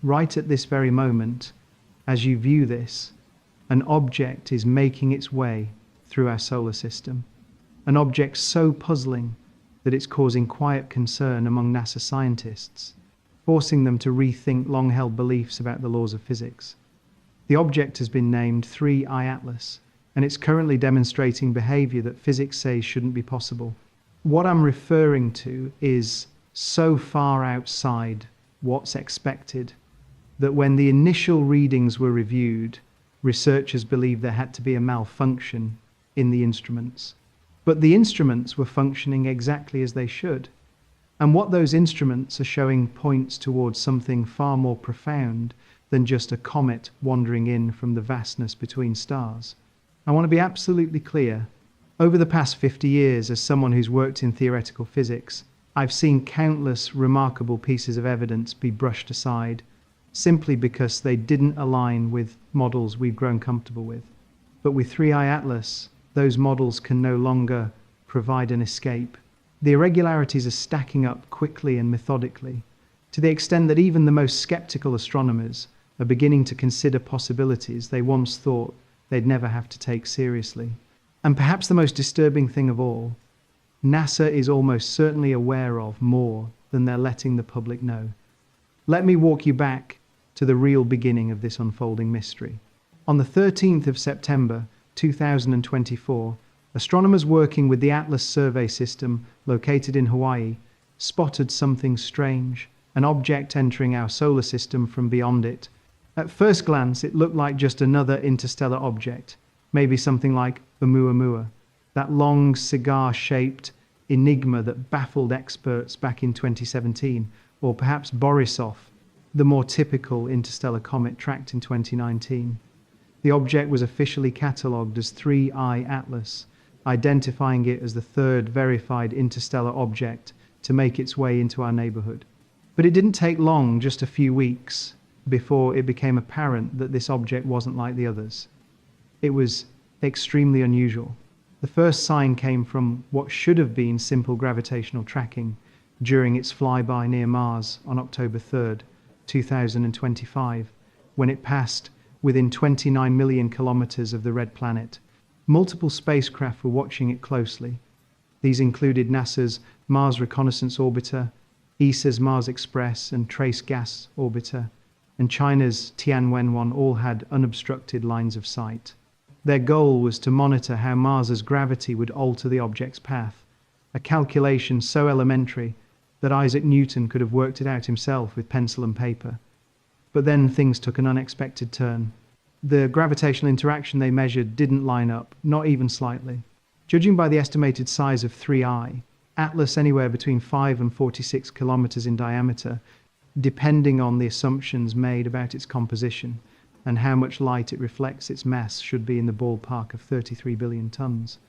right at this very moment, as you view this, an object is making its way through our solar system. An object so puzzling that it's causing quiet concern among NASA scientists, forcing them to rethink long-held beliefs about the laws of physics. The object has been named 3I Atlas, and it's currently demonstrating behavior that physics says shouldn't be possible. What I'm referring to is so far outside what's expected that when the initial readings were reviewed, researchers believed there had to be a malfunction in the instruments. But the instruments were functioning exactly as they should. And what those instruments are showing points towards something far more profound than just a comet wandering in from the vastness between stars. I want to be absolutely clear. Over the past 50 years, as someone who's worked in theoretical physics, I've seen countless remarkable pieces of evidence be brushed aside simply because they didn't align with models we've grown comfortable with. But with 3I Atlas, those models can no longer provide an escape. The irregularities are stacking up quickly and methodically, to the extent that even the most skeptical astronomers are beginning to consider possibilities they once thought they'd never have to take seriously. And perhaps the most disturbing thing of all, NASA is almost certainly aware of more than they're letting the public know. Let me walk you back to the real beginning of this unfolding mystery. On the 13th of September 2024, astronomers working with the Atlas survey system located in Hawaii spotted something strange, an object entering our solar system from beyond it. At first glance, it looked like just another interstellar object, maybe something like Oumuamua, that long cigar-shaped enigma that baffled experts back in 2017, or perhaps Borisov, the more typical interstellar comet tracked in 2019. The object was officially catalogued as 3I Atlas, identifying it as the third verified interstellar object to make its way into our neighborhood. But it didn't take long, just a few weeks, before it became apparent that this object wasn't like the others. It was extremely unusual. The first sign came from what should have been simple gravitational tracking during its flyby near Mars on October 3rd, 2025, when it passed within 29 million kilometers of the red planet. Multiple spacecraft were watching it closely. These included NASA's Mars Reconnaissance Orbiter, ESA's Mars Express and Trace Gas Orbiter, and China's Tianwen-1 all had unobstructed lines of sight. Their goal was to monitor how Mars's gravity would alter the object's path, a calculation so elementary that Isaac Newton could have worked it out himself with pencil and paper. But then things took an unexpected turn. The gravitational interaction they measured didn't line up, not even slightly. Judging by the estimated size of 3I, Atlas anywhere between 5 and 46 kilometers in diameter, depending on the assumptions made about its composition and how much light it reflects, its mass should be in the ballpark of 33 billion tons.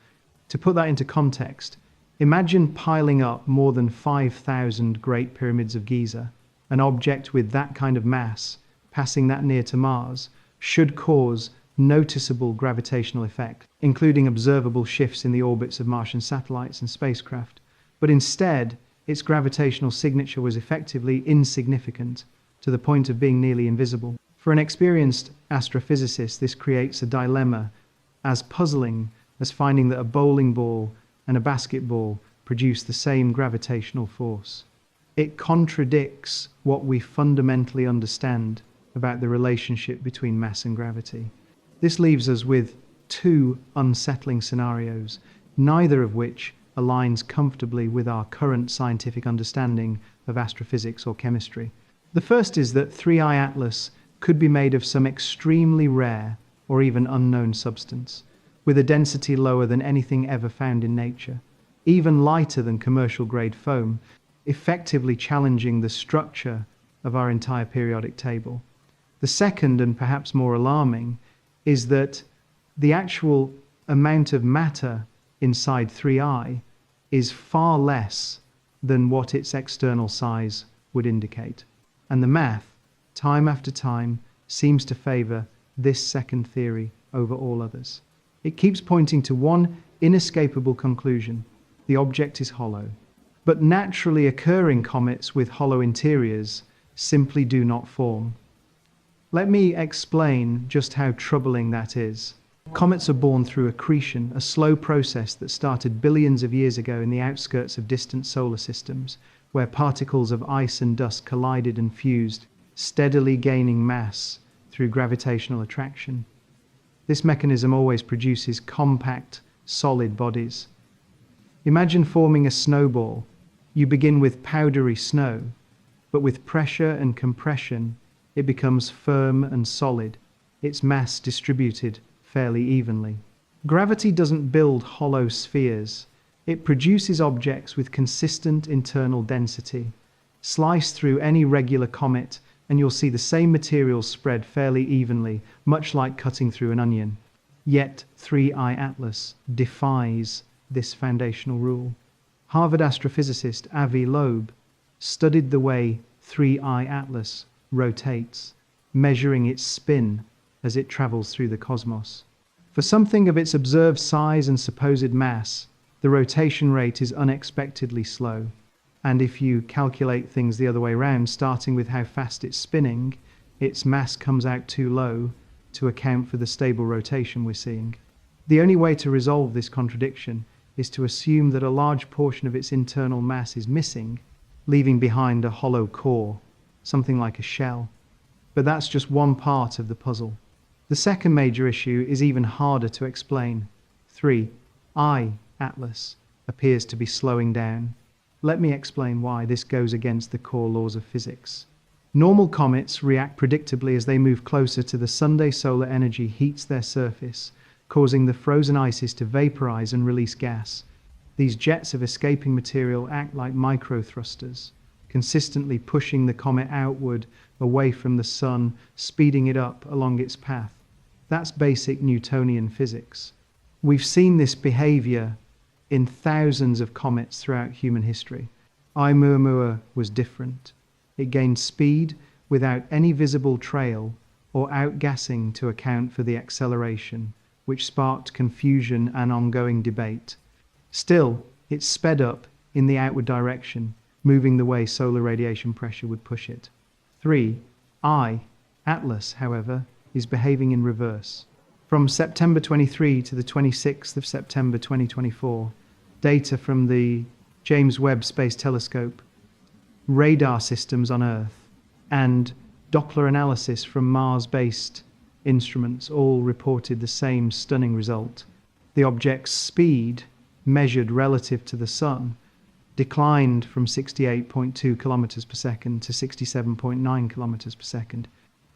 To put that into context, imagine piling up more than 5,000 Great Pyramids of Giza. An object with that kind of mass, passing that near to Mars, should cause noticeable gravitational effect, including observable shifts in the orbits of Martian satellites and spacecraft. But instead, its gravitational signature was effectively insignificant, to the point of being nearly invisible. For an experienced astrophysicist, this creates a dilemma as puzzling as finding that a bowling ball and a basketball produce the same gravitational force. It contradicts what we fundamentally understand about the relationship between mass and gravity. This leaves us with two unsettling scenarios, neither of which aligns comfortably with our current scientific understanding of astrophysics or chemistry. The first is that 3I Atlas could be made of some extremely rare or even unknown substance, with a density lower than anything ever found in nature, even lighter than commercial-grade foam, effectively challenging the structure of our entire periodic table. The second, and perhaps more alarming, is that the actual amount of matter inside 3I is far less than what its external size would indicate. And the math, time after time, seems to favor this second theory over all others. It keeps pointing to one inescapable conclusion: the object is hollow. But naturally occurring comets with hollow interiors simply do not form. Let me explain just how troubling that is. Comets are born through accretion, a slow process that started billions of years ago in the outskirts of distant solar systems, where particles of ice and dust collided and fused, steadily gaining mass through gravitational attraction. This mechanism always produces compact, solid bodies. Imagine forming a snowball. You begin with powdery snow, but with pressure and compression, it becomes firm and solid, its mass distributed fairly evenly. Gravity doesn't build hollow spheres. It produces objects with consistent internal density. Slice through any regular comet, and you'll see the same materials spread fairly evenly, much like cutting through an onion. Yet 3I Atlas defies this foundational rule. Harvard astrophysicist Avi Loeb studied the way 3I Atlas rotates, measuring its spin as it travels through the cosmos. For something of its observed size and supposed mass, the rotation rate is unexpectedly slow. And if you calculate things the other way around, starting with how fast it's spinning, its mass comes out too low to account for the stable rotation we're seeing. The only way to resolve this contradiction is to assume that a large portion of its internal mass is missing, leaving behind a hollow core, something like a shell. But that's just one part of the puzzle. The second major issue is even harder to explain. 3I Atlas appears to be slowing down. Let me explain why this goes against the core laws of physics. Normal comets react predictably as they move closer to the Sunday. Solar energy heats their surface, causing the frozen ices to vaporize and release gas. These jets of escaping material act like microthrusters, consistently pushing the comet outward, away from the sun, speeding it up along its path. That's basic Newtonian physics. We've seen this behavior in thousands of comets throughout human history. Oumuamua was different. It gained speed without any visible trail or outgassing to account for the acceleration, which sparked confusion and ongoing debate. Still, it sped up in the outward direction, moving the way solar radiation pressure would push it. 3I Atlas, however, is behaving in reverse. From September 23 to the 26th of September 2024, data from the James Webb Space Telescope, radar systems on Earth, and Doppler analysis from Mars-based instruments all reported the same stunning result. The object's speed, measured relative to the Sun, declined from 68.2 kilometers per second to 67.9 kilometers per second.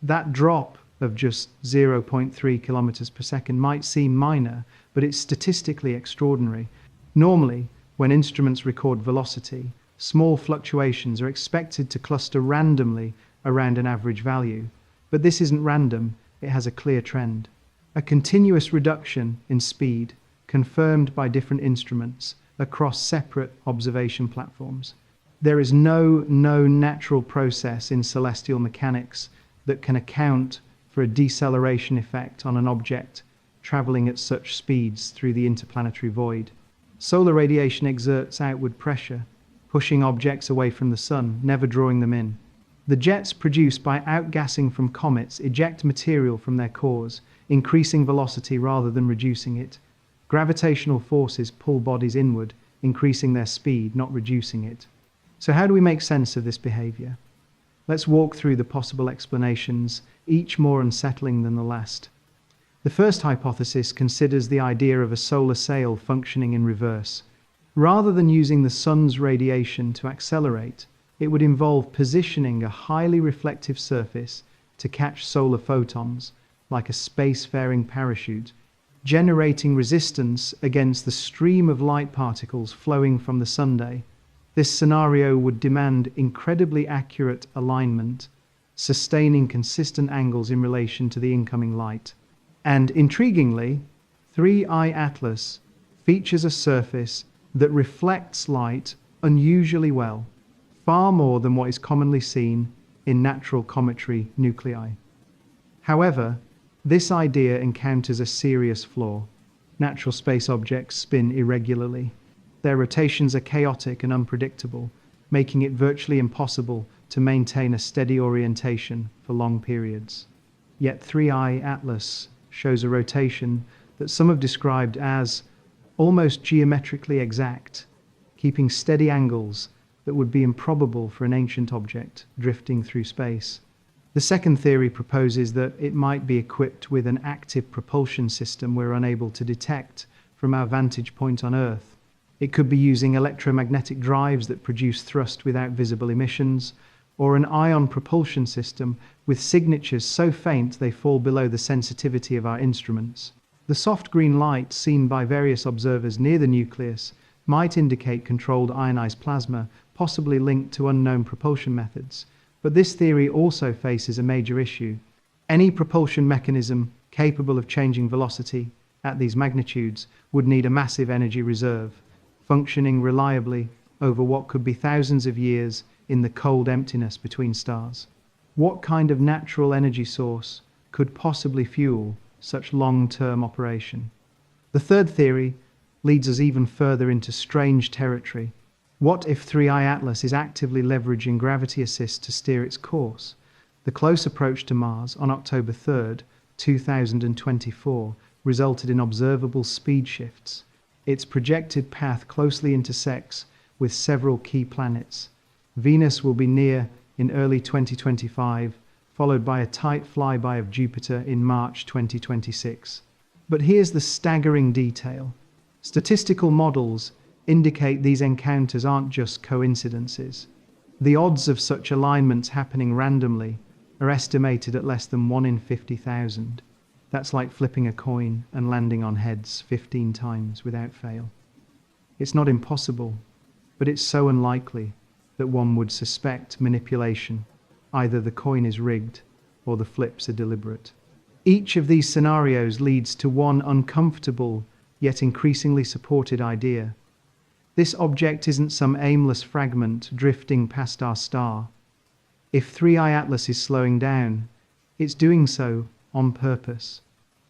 That drop of just 0.3 kilometers per second might seem minor, but it's statistically extraordinary. Normally, when instruments record velocity, small fluctuations are expected to cluster randomly around an average value. But this isn't random, it has a clear trend. A continuous reduction in speed, confirmed by different instruments across separate observation platforms. There is no known natural process in celestial mechanics that can account for a deceleration effect on an object traveling at such speeds through the interplanetary void. Solar radiation exerts outward pressure, pushing objects away from the sun, never drawing them in. The jets produced by outgassing from comets eject material from their cores, increasing velocity rather than reducing it. Gravitational forces pull bodies inward, increasing their speed, not reducing it. So how do we make sense of this behavior? Let's walk through the possible explanations, each more unsettling than the last. The first hypothesis considers the idea of a solar sail functioning in reverse. Rather than using the sun's radiation to accelerate, it would involve positioning a highly reflective surface to catch solar photons, like a spacefaring parachute, generating resistance against the stream of light particles flowing from the sunday. This scenario would demand incredibly accurate alignment, sustaining consistent angles in relation to the incoming light. And intriguingly, 3I Atlas features a surface that reflects light unusually well, far more than what is commonly seen in natural cometary nuclei. However, this idea encounters a serious flaw. Natural space objects spin irregularly. Their rotations are chaotic and unpredictable, making it virtually impossible to maintain a steady orientation for long periods. Yet 3I Atlas shows a rotation that some have described as almost geometrically exact, keeping steady angles that would be improbable for an ancient object drifting through space. The second theory proposes that it might be equipped with an active propulsion system we're unable to detect from our vantage point on Earth. It could be using electromagnetic drives that produce thrust without visible emissions, or an ion propulsion system with signatures so faint they fall below the sensitivity of our instruments. The soft green light seen by various observers near the nucleus might indicate controlled ionized plasma, possibly linked to unknown propulsion methods. But this theory also faces a major issue. Any propulsion mechanism capable of changing velocity at these magnitudes would need a massive energy reserve, functioning reliably over what could be thousands of years in the cold emptiness between stars. What kind of natural energy source could possibly fuel such long-term operation? The third theory leads us even further into strange territory. What if 3I Atlas is actively leveraging gravity assist to steer its course? The close approach to Mars on October 3rd, 2024 resulted in observable speed shifts. Its projected path closely intersects with several key planets. Venus will be near in early 2025, followed by a tight flyby of Jupiter in March 2026. But here's the staggering detail. Statistical models indicate these encounters aren't just coincidences. The odds of such alignments happening randomly are estimated at less than 1 in 50,000. That's like flipping a coin and landing on heads 15 times without fail. It's not impossible, but it's so unlikely that one would suspect manipulation. Either the coin is rigged or the flips are deliberate. Each of these scenarios leads to one uncomfortable yet increasingly supported idea. This object isn't some aimless fragment drifting past our star. If 3I Atlas is slowing down, it's doing so on purpose.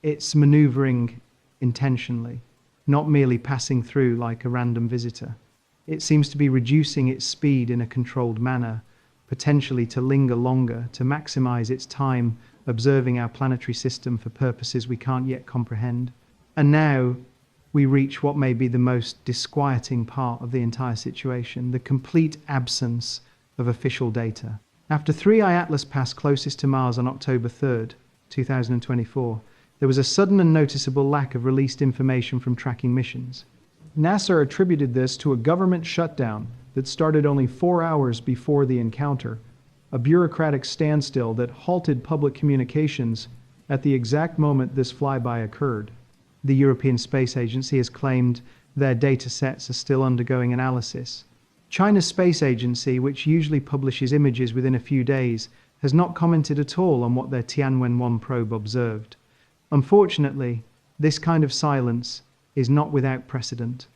It's maneuvering intentionally, not merely passing through like a random visitor. It seems to be reducing its speed in a controlled manner, potentially to linger longer, to maximize its time observing our planetary system for purposes we can't yet comprehend. And now we reach what may be the most disquieting part of the entire situation, the complete absence of official data. After 3I Atlas passed closest to Mars on October 3rd, 2024, there was a sudden and noticeable lack of released information from tracking missions. NASA attributed this to a government shutdown that started only 4 hours before the encounter, a bureaucratic standstill that halted public communications at the exact moment this flyby occurred. The European Space Agency has claimed their data sets are still undergoing analysis. China's space agency, which usually publishes images within a few days, has not commented at all on what their Tianwen-1 probe observed. Unfortunately, this kind of silence is not without precedent.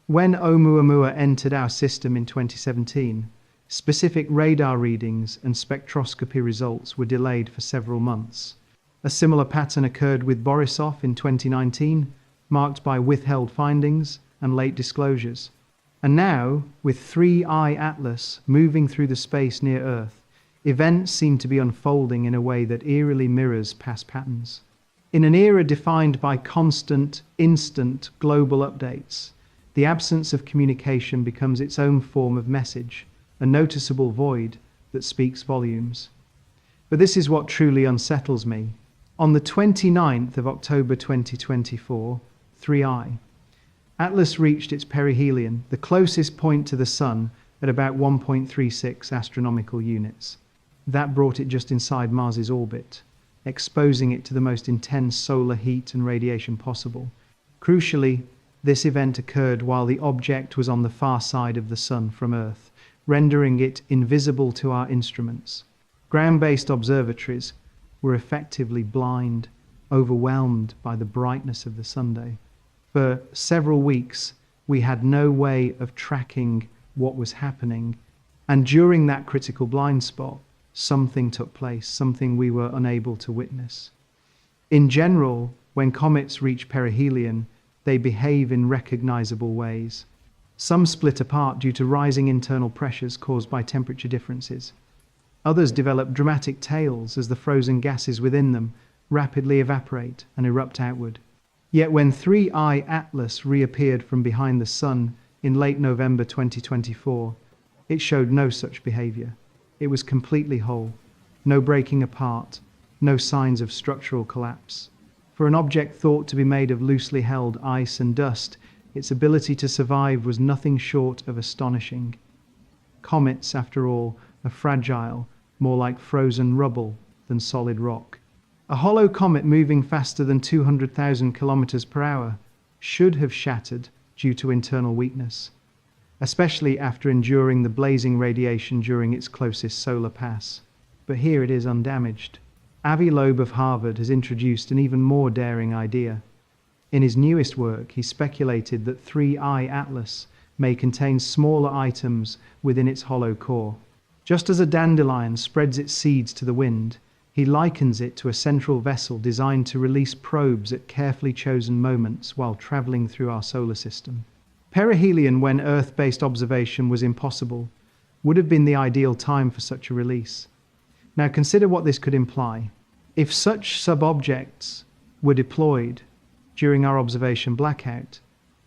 When Oumuamua entered our system in 2017, specific radar readings and spectroscopy results were delayed for several months. A similar pattern occurred with Borisov in 2019, marked by withheld findings and late disclosures. And now, with 3I Atlas moving through the space near Earth, events seem to be unfolding in a way that eerily mirrors past patterns. In an era defined by constant, instant global updates, the absence of communication becomes its own form of message, a noticeable void that speaks volumes. But this is what truly unsettles me. On the 29th of October 2024, 3I Atlas reached its perihelion, the closest point to the Sun, at about 1.36 astronomical units. That brought it just inside Mars's orbit, exposing it to the most intense solar heat and radiation possible. Crucially, this event occurred while the object was on the far side of the Sun from Earth, rendering it invisible to our instruments. Ground-based observatories were effectively blind, overwhelmed by the brightness of the Sunday. For several weeks, we had no way of tracking what was happening, and during that critical blind spot, something took place, something we were unable to witness. In general, when comets reach perihelion, they behave in recognizable ways. Some split apart due to rising internal pressures caused by temperature differences. Others develop dramatic tails as the frozen gases within them rapidly evaporate and erupt outward. Yet when 3I Atlas reappeared from behind the Sun in late November 2024, it showed no such behavior. It was completely whole, no breaking apart, no signs of structural collapse. For an object thought to be made of loosely held ice and dust, its ability to survive was nothing short of astonishing. Comets, after all, are fragile, more like frozen rubble than solid rock. A hollow comet moving faster than 200,000 kilometers per hour should have shattered due to internal weakness, especially after enduring the blazing radiation during its closest solar pass. But here it is undamaged. Avi Loeb of Harvard has introduced an even more daring idea. In his newest work, he speculated that 3I Atlas may contain smaller items within its hollow core. Just as a dandelion spreads its seeds to the wind, he likens it to a central vessel designed to release probes at carefully chosen moments while traveling through our solar system. Perihelion, when Earth-based observation was impossible, would have been the ideal time for such a release. Now consider what this could imply. If such sub-objects were deployed during our observation blackout,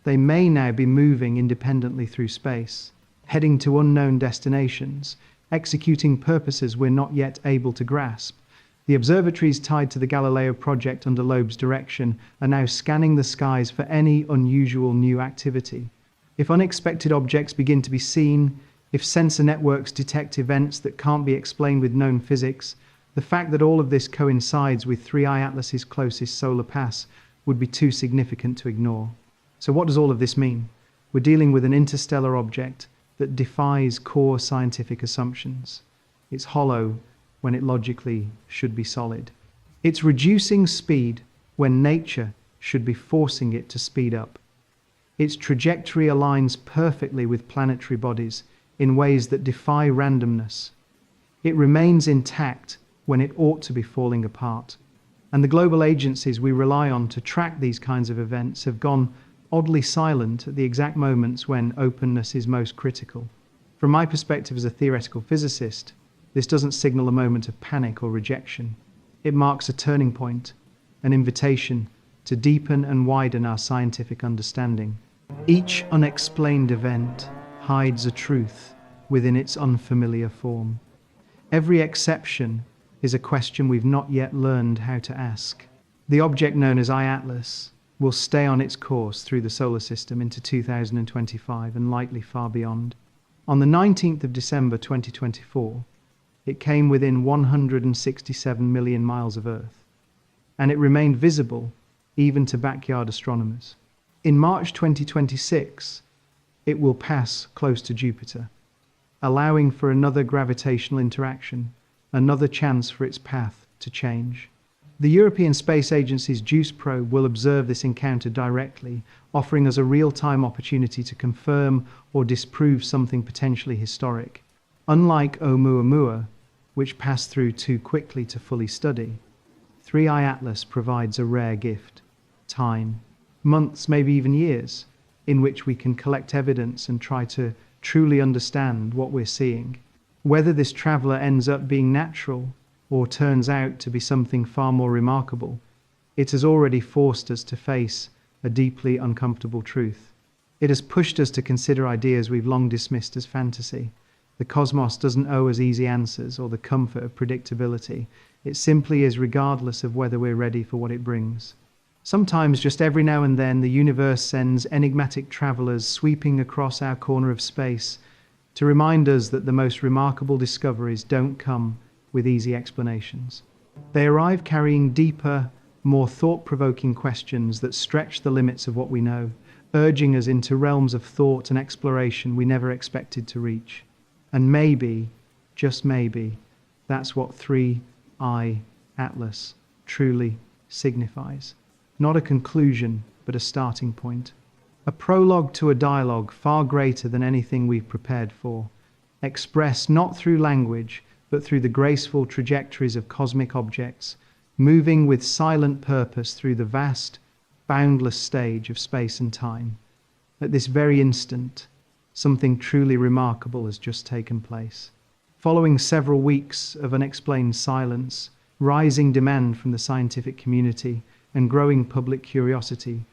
they may now be moving independently through space, heading to unknown destinations, executing purposes we're not yet able to grasp. The observatories tied to the Galileo project under Loeb's direction are now scanning the skies for any unusual new activity. If unexpected objects begin to be seen, if sensor networks detect events that can't be explained with known physics, the fact that all of this coincides with 3I Atlas's closest solar pass would be too significant to ignore. So what does all of this mean? We're dealing with an interstellar object that defies core scientific assumptions. It's hollow when it logically should be solid. It's reducing speed when nature should be forcing it to speed up. Its trajectory aligns perfectly with planetary bodies in ways that defy randomness. It remains intact when it ought to be falling apart. And the global agencies we rely on to track these kinds of events have gone oddly silent at the exact moments when openness is most critical. From my perspective as a theoretical physicist, this doesn't signal a moment of panic or rejection. It marks a turning point, an invitation to deepen and widen our scientific understanding. Each unexplained event hides a truth within its unfamiliar form. Every exception is a question we've not yet learned how to ask. The object known as I-Atlas will stay on its course through the solar system into 2025 and likely far beyond. On the 19th of December 2024, it came within 167 million miles of Earth, and it remained visible even to backyard astronomers. In March 2026, it will pass close to Jupiter, allowing for another gravitational interaction, another chance for its path to change. The European Space Agency's JUICE probe will observe this encounter directly, offering us a real-time opportunity to confirm or disprove something potentially historic. Unlike Oumuamua, which passed through too quickly to fully study, 3I Atlas provides a rare gift: time, months, maybe even years, in which we can collect evidence and try to truly understand what we're seeing. Whether this traveler ends up being natural or turns out to be something far more remarkable, it has already forced us to face a deeply uncomfortable truth. It has pushed us to consider ideas we've long dismissed as fantasy. The cosmos doesn't owe us easy answers or the comfort of predictability. It simply is, regardless of whether we're ready for what it brings. Sometimes, just every now and then, the universe sends enigmatic travelers sweeping across our corner of space to remind us that the most remarkable discoveries don't come with easy explanations. They arrive carrying deeper, more thought-provoking questions that stretch the limits of what we know, urging us into realms of thought and exploration we never expected to reach. And maybe, just maybe, that's what 3I Atlas truly signifies. Not a conclusion, but a starting point. A prologue to a dialogue far greater than anything we've prepared for, expressed not through language, but through the graceful trajectories of cosmic objects, moving with silent purpose through the vast, boundless stage of space and time. At this very instant, something truly remarkable has just taken place. Following several weeks of unexplained silence, rising demand from the scientific community, and growing public curiosity,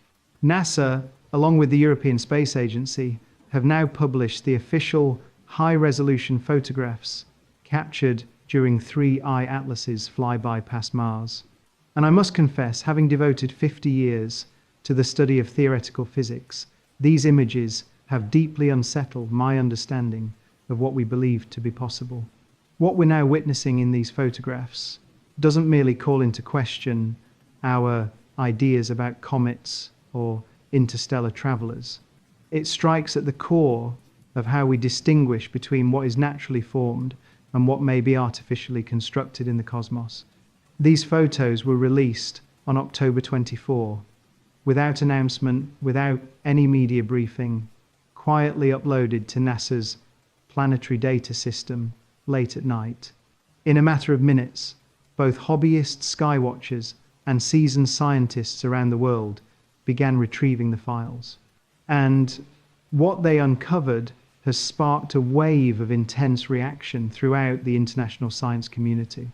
NASA, along with the European Space Agency, have now published the official high-resolution photographs captured during three eye atlases flyby past Mars. And I must confess, having devoted 50 years to the study of theoretical physics, these images have deeply unsettled my understanding of what we believed to be possible. What we're now witnessing in these photographs doesn't merely call into question our ideas about comets or interstellar travelers. It strikes at the core of how we distinguish between what is naturally formed and what may be artificially constructed in the cosmos. These photos were released on October 24, without announcement, without any media briefing, quietly uploaded to NASA's planetary data system late at night. In a matter of minutes, both hobbyist skywatchers and seasoned scientists around the world began retrieving the files. And what they uncovered has sparked a wave of intense reaction throughout the international science community.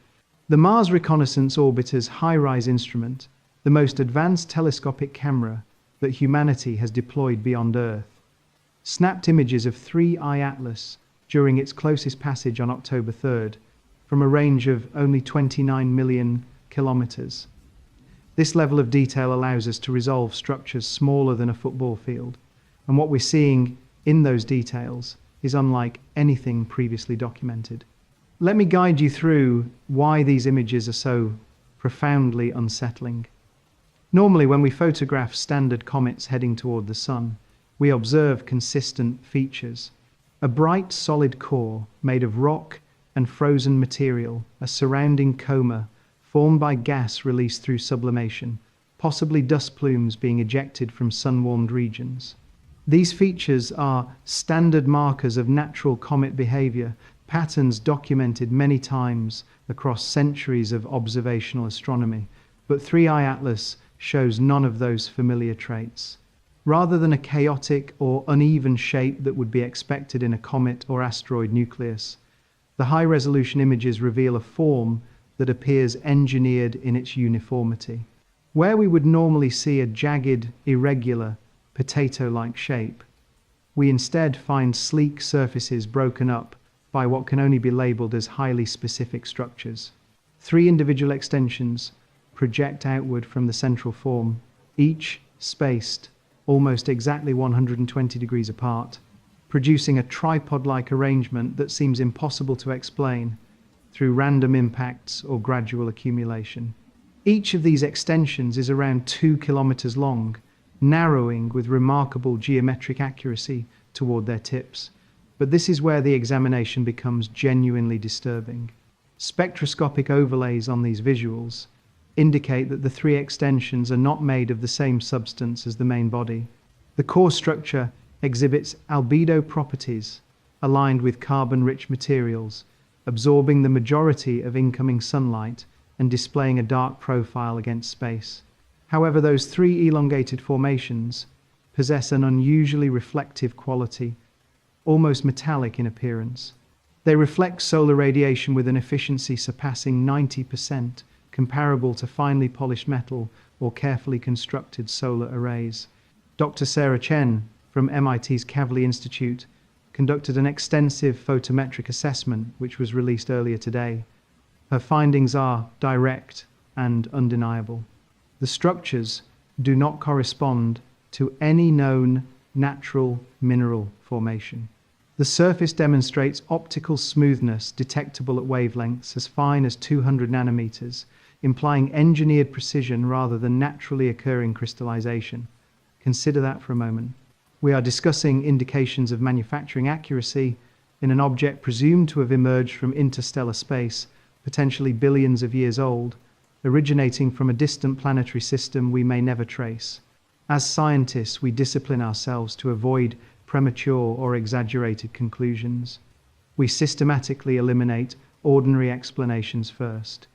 The Mars Reconnaissance Orbiter's HiRISE instrument, the most advanced telescopic camera that humanity has deployed beyond Earth, snapped images of three eye atlas during its closest passage on October 3rd from a range of only 29 million kilometers. This level of detail allows us to resolve structures smaller than a football field, and what we're seeing in those details is unlike anything previously documented. Let me guide you through why these images are so profoundly unsettling. Normally, when we photograph standard comets heading toward the sun, we observe consistent features. A bright, solid core made of rock and frozen material, a surrounding coma formed by gas released through sublimation, possibly dust plumes being ejected from sun-warmed regions. These features are standard markers of natural comet behavior, patterns documented many times across centuries of observational astronomy, but 3i Atlas shows none of those familiar traits. Rather than a chaotic or uneven shape that would be expected in a comet or asteroid nucleus, the high-resolution images reveal a form that appears engineered in its uniformity. Where we would normally see a jagged, irregular, potato-like shape, we instead find sleek surfaces broken up by what can only be labeled as highly specific structures. Three individual extensions project outward from the central form, each spaced almost exactly 120 degrees apart, producing a tripod-like arrangement that seems impossible to explain through random impacts or gradual accumulation. Each of these extensions is around 2 kilometers long, narrowing with remarkable geometric accuracy toward their tips. But this is where the examination becomes genuinely disturbing. Spectroscopic overlays on these visuals indicate that the three extensions are not made of the same substance as the main body. The core structure exhibits albedo properties aligned with carbon-rich materials, absorbing the majority of incoming sunlight and displaying a dark profile against space. However, those three elongated formations possess an unusually reflective quality, almost metallic in appearance. They reflect solar radiation with an efficiency surpassing 90%, comparable to finely polished metal or carefully constructed solar arrays. Dr. Sarah Chen from MIT's Kavli Institute conducted an extensive photometric assessment which was released earlier today. Her findings are direct and undeniable. The structures do not correspond to any known natural mineral formation. The surface demonstrates optical smoothness detectable at wavelengths as fine as 200 nanometers, implying engineered precision rather than naturally occurring crystallization. Consider that for a moment. We are discussing indications of manufacturing accuracy in an object presumed to have emerged from interstellar space, potentially billions of years old, originating from a distant planetary system we may never trace. As scientists, we discipline ourselves to avoid premature or exaggerated conclusions. We systematically eliminate ordinary explanations first.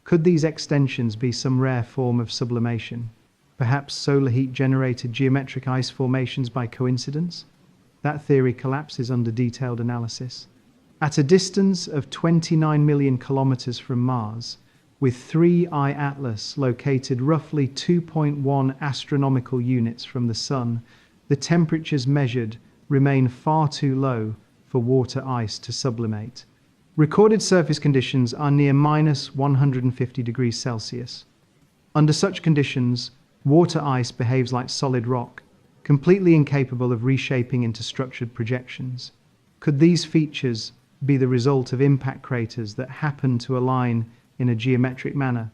Could these extensions be some rare form of sublimation? Perhaps solar heat generated geometric ice formations by coincidence? That theory collapses under detailed analysis. At a distance of 29 million kilometers from Mars, with 3I Atlas located roughly 2.1 astronomical units from the Sun, the temperatures measured remain far too low for water ice to sublimate. Recorded surface conditions are near minus 150 degrees Celsius. Under such conditions, water ice behaves like solid rock, completely incapable of reshaping into structured projections. Could these features be the result of impact craters that happen to align in a geometric manner?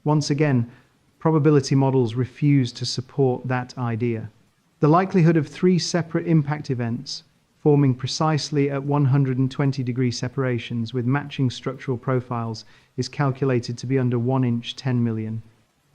Once again, probability models refuse to support that idea. The likelihood of 3 separate impact events forming precisely at 120-degree separations with matching structural profiles is calculated to be under 1 inch 10 million.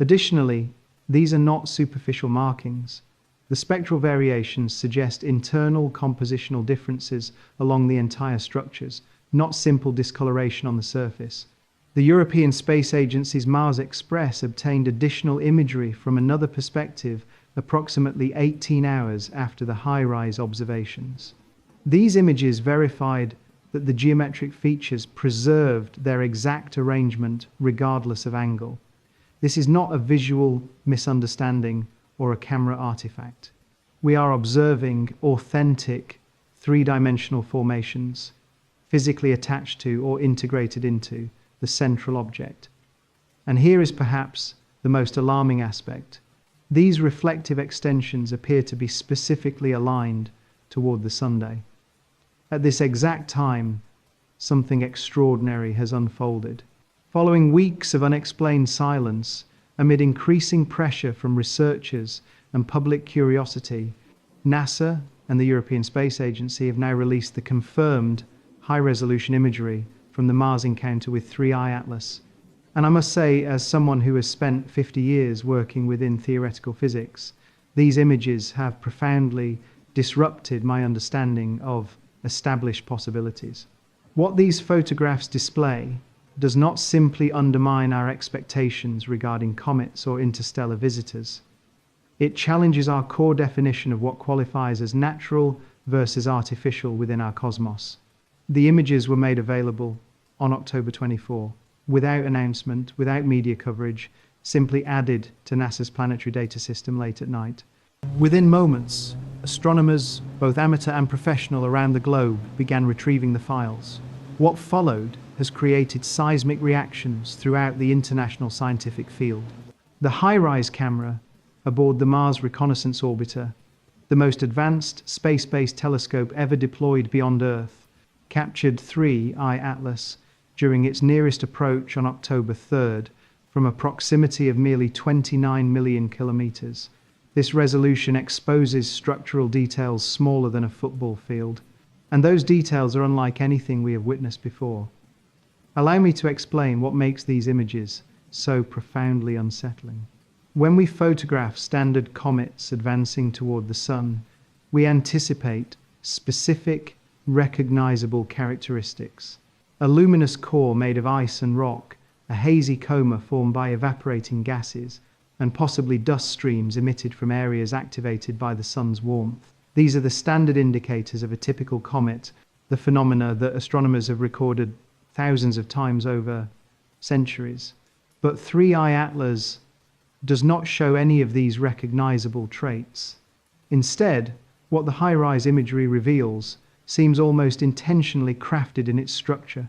Additionally, these are not superficial markings. The spectral variations suggest internal compositional differences along the entire structures, not simple discoloration on the surface. The European Space Agency's Mars Express obtained additional imagery from another perspective approximately 18 hours after the high-rise observations. These images verified that the geometric features preserved their exact arrangement regardless of angle. This is not a visual misunderstanding or a camera artifact. We are observing authentic three-dimensional formations, physically attached to or integrated into the central object. And here is perhaps the most alarming aspect. These reflective extensions appear to be specifically aligned toward the Sunday. At this exact time, something extraordinary has unfolded. Following weeks of unexplained silence, amid increasing pressure from researchers and public curiosity, NASA and the European Space Agency have now released the confirmed high-resolution imagery from the Mars encounter with 3I Atlas. And I must say, as someone who has spent 50 years working within theoretical physics, these images have profoundly disrupted my understanding of established possibilities. What these photographs display does not simply undermine our expectations regarding comets or interstellar visitors. It challenges our core definition of what qualifies as natural versus artificial within our cosmos. The images were made available on October 24, without announcement, without media coverage, simply added to NASA's planetary data system late at night. Within moments, astronomers, both amateur and professional around the globe, began retrieving the files. What followed has created seismic reactions throughout the international scientific field. The HiRISE camera aboard the Mars Reconnaissance Orbiter, the most advanced space-based telescope ever deployed beyond Earth, captured 3I Atlas during its nearest approach on October 3rd from a proximity of merely 29 million kilometers. This resolution exposes structural details smaller than a football field, and those details are unlike anything we have witnessed before. Allow me to explain what makes these images so profoundly unsettling. When we photograph standard comets advancing toward the Sun, we anticipate specific, recognizable characteristics. A luminous core made of ice and rock, a hazy coma formed by evaporating gases, and possibly dust streams emitted from areas activated by the Sun's warmth. These are the standard indicators of a typical comet, the phenomena that astronomers have recorded thousands of times over centuries. But 3I Atlas does not show any of these recognizable traits. Instead, what the high-rise imagery reveals seems almost intentionally crafted in its structure.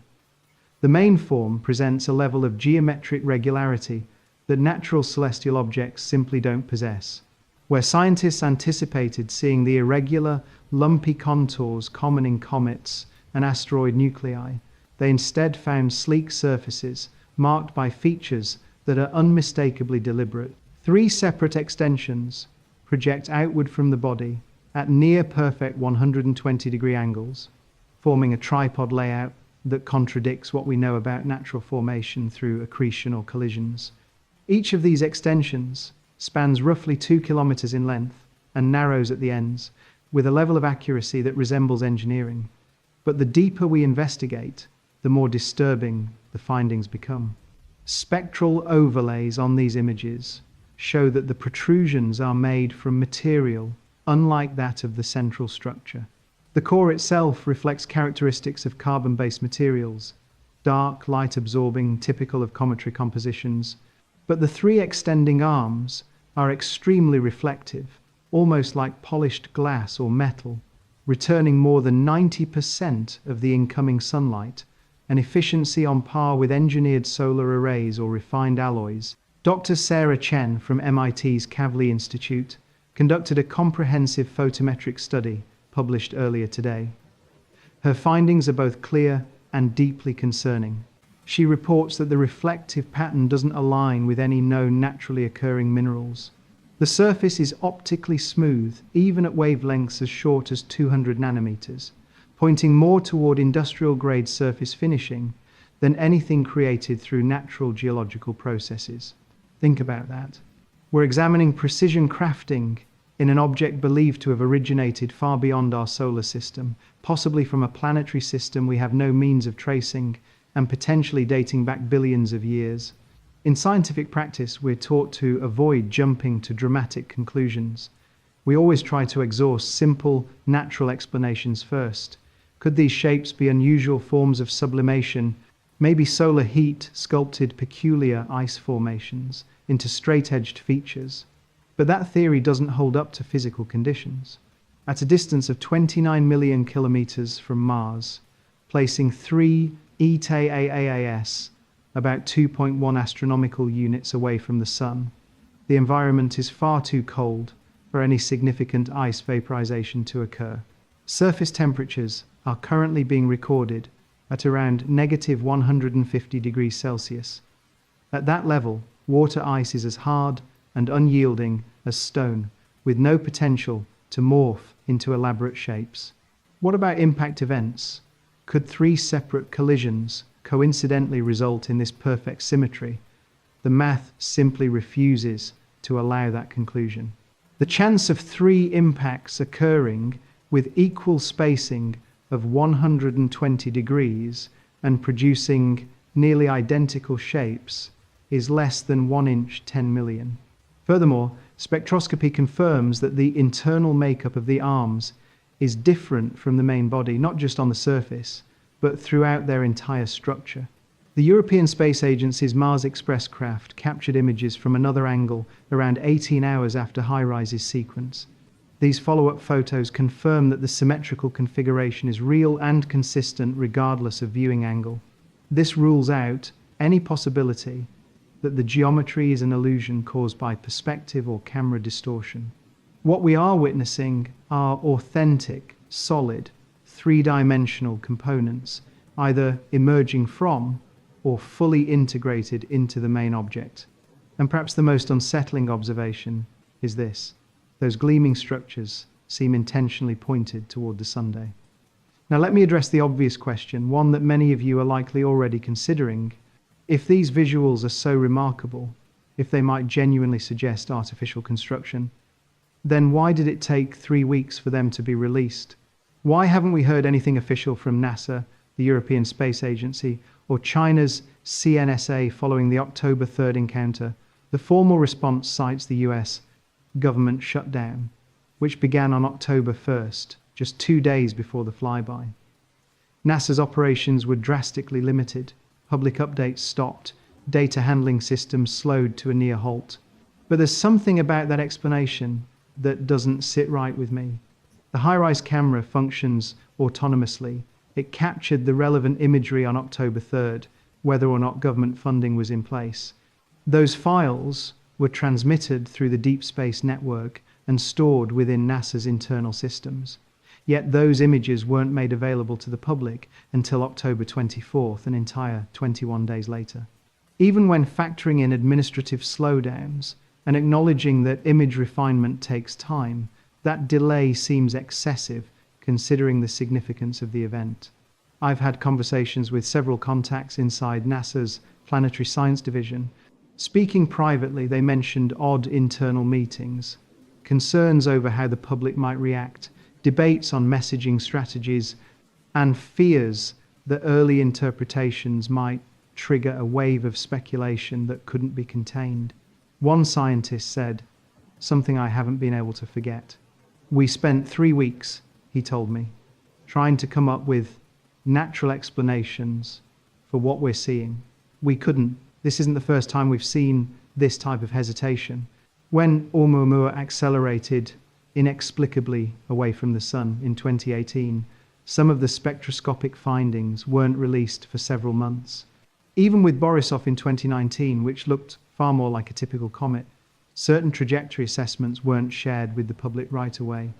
The main form presents a level of geometric regularity that natural celestial objects simply don't possess. Where scientists anticipated seeing the irregular, lumpy contours common in comets and asteroid nuclei, they instead found sleek surfaces marked by features that are unmistakably deliberate. 3 separate extensions project outward from the body at near-perfect 120-degree angles, forming a tripod layout that contradicts what we know about natural formation through accretion or collisions. Each of these extensions spans roughly 2 kilometers in length and narrows at the ends, with a level of accuracy that resembles engineering. But the deeper we investigate, the more disturbing the findings become. Spectral overlays on these images show that the protrusions are made from material unlike that of the central structure. The core itself reflects characteristics of carbon-based materials, dark, light-absorbing, typical of cometary compositions, but the three extending arms are extremely reflective, almost like polished glass or metal, returning more than 90% of the incoming sunlight, an efficiency on par with engineered solar arrays or refined alloys. Dr. Sarah Chen from MIT's Kavli Institute conducted a comprehensive photometric study published earlier today. Her findings are both clear and deeply concerning. She reports that the reflective pattern doesn't align with any known naturally occurring minerals. The surface is optically smooth, even at wavelengths as short as 200 nanometers, pointing more toward industrial-grade surface finishing than anything created through natural geological processes. Think about that. We're examining precision crafting in an object believed to have originated far beyond our solar system, possibly from a planetary system we have no means of tracing and potentially dating back billions of years. In scientific practice, we're taught to avoid jumping to dramatic conclusions. We always try to exhaust simple, natural explanations first. Could these shapes be unusual forms of sublimation, maybe solar heat sculpted peculiar ice formations into straight-edged features? But that theory doesn't hold up to physical conditions. At a distance of 29 million kilometers from Mars, placing 3 ETAAAS, about 2.1 astronomical units away from the Sun, the environment is far too cold for any significant ice vaporization to occur. Surface temperatures are currently being recorded at around negative 150 degrees Celsius. At that level, water ice is as hard and unyielding as stone, with no potential to morph into elaborate shapes. What about impact events? Could 3 separate collisions coincidentally result in this perfect symmetry? The math simply refuses to allow that conclusion. The chance of 3 impacts occurring with equal spacing of 120 degrees and producing nearly identical shapes is less than 1 inch 10 million. Furthermore, spectroscopy confirms that the internal makeup of the arms is different from the main body, not just on the surface, but throughout their entire structure. The European Space Agency's Mars Express craft captured images from another angle around 18 hours after HiRISE's sequence. These follow-up photos confirm that the symmetrical configuration is real and consistent regardless of viewing angle. This rules out any possibility that the geometry is an illusion caused by perspective or camera distortion. What we are witnessing are authentic, solid, 3-dimensional components, either emerging from or fully integrated into the main object. And perhaps the most unsettling observation is this: those gleaming structures seem intentionally pointed toward the Sunday. Now let me address the obvious question, one that many of you are likely already considering. If these visuals are so remarkable, if they might genuinely suggest artificial construction, then why did it take 3 weeks for them to be released? Why haven't we heard anything official from NASA, the European Space Agency, or China's CNSA following the October 3rd encounter? The formal response cites the US government shutdown, which began on October 1st, just 2 days before the flyby. NASA's operations were drastically limited. Public updates stopped. Data handling systems slowed to a near halt. But there's something about that explanation that doesn't sit right with me. The HiRISE camera functions autonomously. It captured the relevant imagery on October 3rd, whether or not government funding was in place. Those files were transmitted through the Deep Space Network and stored within NASA's internal systems. Yet those images weren't made available to the public until October 24th, an entire 21 days later. Even when factoring in administrative slowdowns and acknowledging that image refinement takes time, that delay seems excessive considering the significance of the event. I've had conversations with several contacts inside NASA's Planetary Science Division. Speaking privately, they mentioned odd internal meetings, concerns over how the public might react, debates on messaging strategies, and fears that early interpretations might trigger a wave of speculation that couldn't be contained. One scientist said, something I haven't been able to forget. "We spent 3 weeks," he told me, trying to come up with natural explanations for what we're seeing. We couldn't. This isn't the first time we've seen this type of hesitation. When Oumuamua accelerated inexplicably away from the sun in 2018, some of the spectroscopic findings weren't released for several months. Even with Borisov in 2019, which looked far more like a typical comet, certain trajectory assessments weren't shared with the public right away.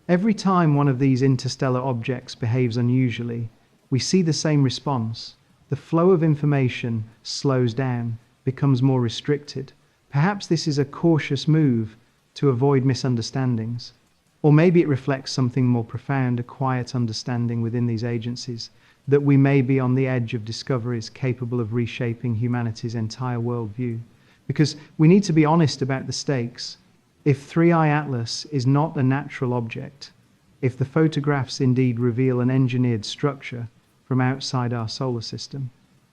Every time one of these interstellar objects behaves unusually, we see the same response. The flow of information slows down, becomes more restricted. Perhaps this is a cautious move to avoid misunderstandings. Or maybe it reflects something more profound, a quiet understanding within these agencies, that we may be on the edge of discoveries capable of reshaping humanity's entire worldview. Because we need to be honest about the stakes. If 3I Atlas is not a natural object, if the photographs indeed reveal an engineered structure from outside our solar system,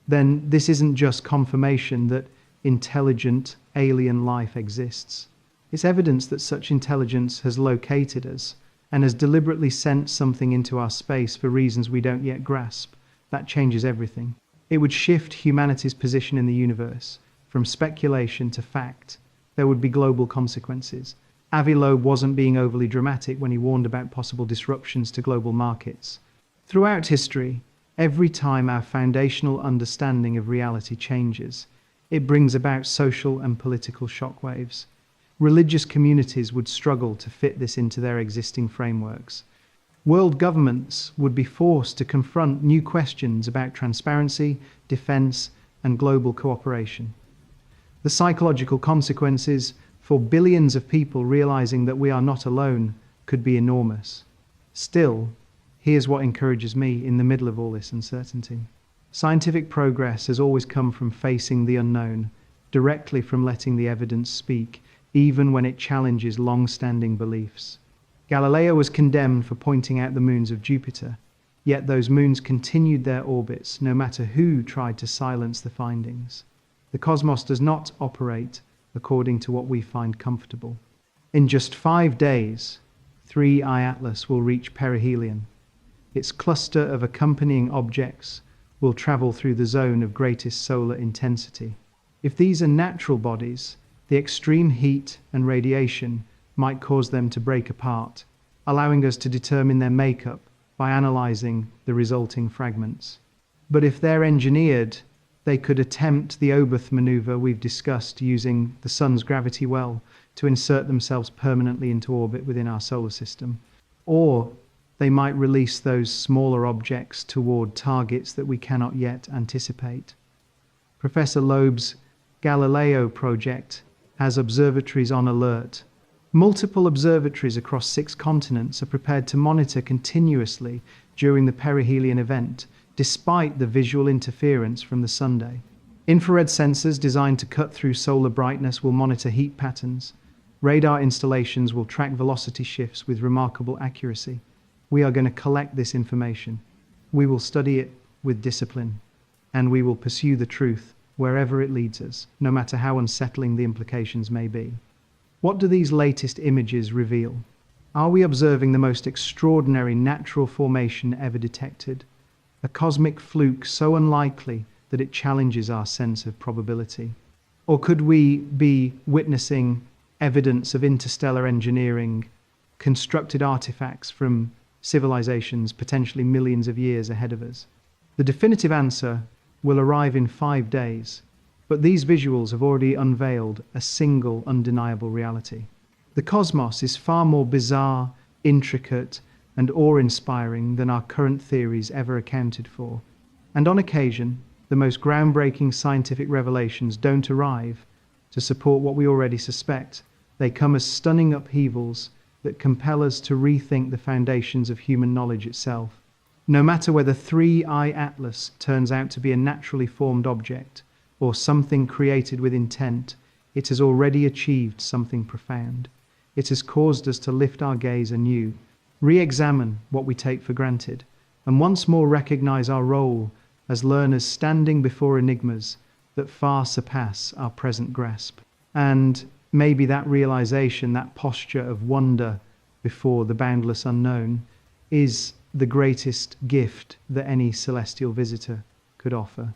then this isn't just confirmation that intelligent alien life exists. It's evidence that such intelligence has located us and has deliberately sent something into our space for reasons we don't yet grasp. That changes everything. It would shift humanity's position in the universe from speculation to fact. There would be global consequences. Avi Loeb wasn't being overly dramatic when he warned about possible disruptions to global markets. Throughout history, every time our foundational understanding of reality changes, it brings about social and political shockwaves. Religious communities would struggle to fit this into their existing frameworks. World governments would be forced to confront new questions about transparency, defense, and global cooperation. The psychological consequences for billions of people realizing that we are not alone could be enormous. Still, here's what encourages me in the middle of all this uncertainty. Scientific progress has always come from facing the unknown, directly from letting the evidence speak, even when it challenges long-standing beliefs. Galileo was condemned for pointing out the moons of Jupiter, yet those moons continued their orbits no matter who tried to silence the findings. The cosmos does not operate according to what we find comfortable. In just 5 days, 3I Atlas will reach perihelion. Its cluster of accompanying objects will travel through the zone of greatest solar intensity. If these are natural bodies, the extreme heat and radiation might cause them to break apart, allowing us to determine their makeup by analyzing the resulting fragments. But if they're engineered, they could attempt the Oberth maneuver we've discussed using the sun's gravity well to insert themselves permanently into orbit within our solar system. Or they might release those smaller objects toward targets that we cannot yet anticipate. Professor Loeb's Galileo project has observatories on alert. Multiple observatories across 6 continents are prepared to monitor continuously during the perihelion event, despite the visual interference from the sunday. Infrared sensors designed to cut through solar brightness will monitor heat patterns. Radar installations will track velocity shifts with remarkable accuracy. We are going to collect this information. We will study it with discipline, and we will pursue the truth wherever it leads us, no matter how unsettling the implications may be. What do these latest images reveal? Are we observing the most extraordinary natural formation ever detected? A cosmic fluke so unlikely that it challenges our sense of probability? Or could we be witnessing evidence of interstellar engineering, constructed artifacts from civilizations potentially millions of years ahead of us? The definitive answer will arrive in 5 days, but these visuals have already unveiled a single undeniable reality. The cosmos is far more bizarre, intricate, and awe-inspiring than our current theories ever accounted for. And on occasion, the most groundbreaking scientific revelations don't arrive to support what we already suspect. They come as stunning upheavals that compel us to rethink the foundations of human knowledge itself. No matter whether 3I Atlas turns out to be a naturally formed object or something created with intent, it has already achieved something profound. It has caused us to lift our gaze anew, re-examine what we take for granted, and once more recognize our role as learners standing before enigmas that far surpass our present grasp. And maybe that realization, that posture of wonder before the boundless unknown, is the greatest gift that any celestial visitor could offer.